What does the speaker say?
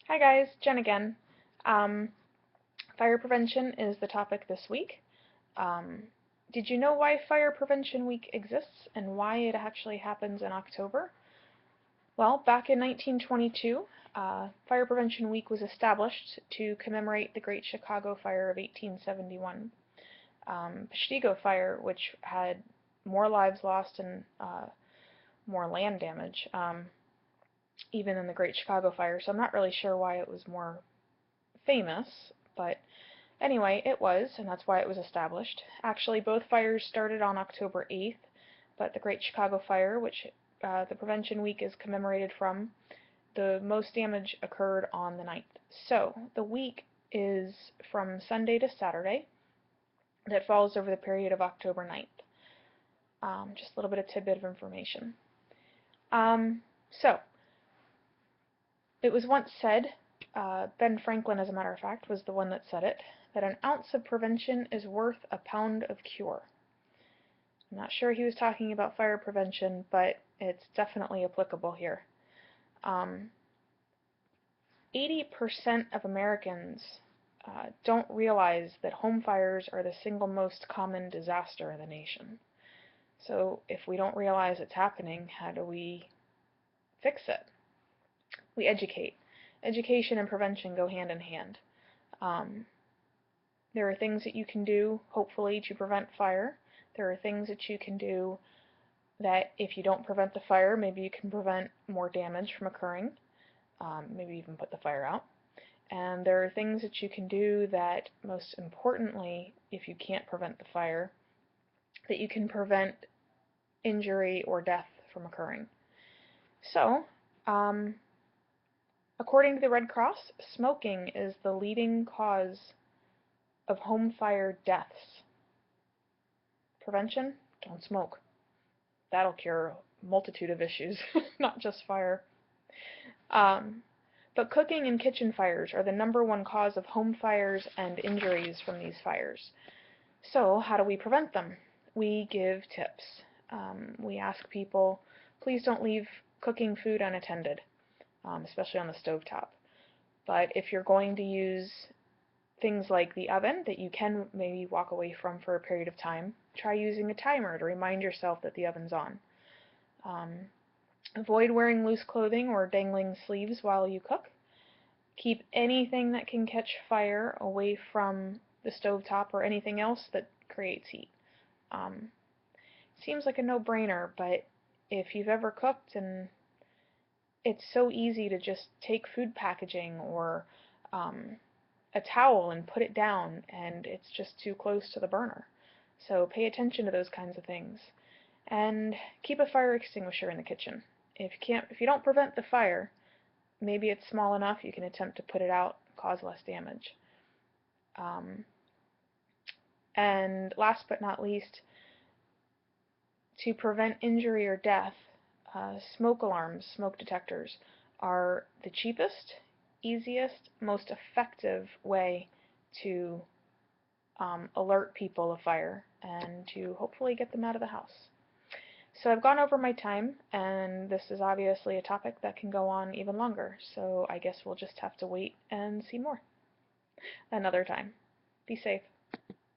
Hi guys, Jen again. Um, Fire prevention is the topic this week. Um, did you know why Fire Prevention Week exists and why it actually happens in October? Well, back in 1922, Fire Prevention Week was established to commemorate the Great Chicago Fire of 1871. Peshtigo Fire, which had more lives lost and more land damage, even than the Great Chicago Fire, so I'm not really sure why it was more famous, but anyway, it was, and that's why it was established. Actually, both fires started on October 8th, but the Great Chicago Fire, which the Prevention Week is commemorated from, the most damage occurred on the 9th. So, the week is from Sunday to Saturday that falls over the period of October 9th. Just a little bit of tidbit of information. So, it was once said, Ben Franklin, as a matter of fact, was the one that said it, that an ounce of prevention is worth a pound of cure. I'm not sure he was talking about fire prevention, but it's definitely applicable here. 80% of Americans don't realize that home fires are the single most common disaster in the nation. So if we don't realize it's happening, how do we fix it? We educate. Education and prevention go hand in hand. There are things that you can do, hopefully, to prevent fire. There are things that you can do that if you don't prevent the fire, maybe you can prevent more damage from occurring, maybe even put the fire out. And there are things that you can do that, most importantly, if you can't prevent the fire, that you can prevent injury or death from occurring. So, according to the Red Cross, smoking is the leading cause of home fire deaths. Prevention? Don't smoke. That'll cure a multitude of issues, not just fire. But cooking and kitchen fires are the #1 cause of home fires and injuries from these fires. So how do we prevent them? We give tips. We ask people, please don't leave cooking food unattended, especially on the stovetop. But if you're going to use things like the oven that you can maybe walk away from for a period of time, try using a timer to remind yourself that the oven's on. Avoid wearing loose clothing or dangling sleeves while you cook. Keep anything that can catch fire away from the stovetop or anything else that creates heat. Seems like a no-brainer, but if you've ever cooked, and it's so easy to just take food packaging or a towel and put it down, and it's just too close to the burner. So pay attention to those kinds of things. And keep a fire extinguisher in the kitchen. If you don't prevent the fire, maybe it's small enough you can attempt to put it out, cause less damage. And last but not least, to prevent injury or death, smoke alarms, smoke detectors, are the cheapest, easiest, most effective way to alert people of fire and to hopefully get them out of the house. So I've gone over my time, and this is obviously a topic that can go on even longer, so I guess we'll just have to wait and see more another time. Be safe.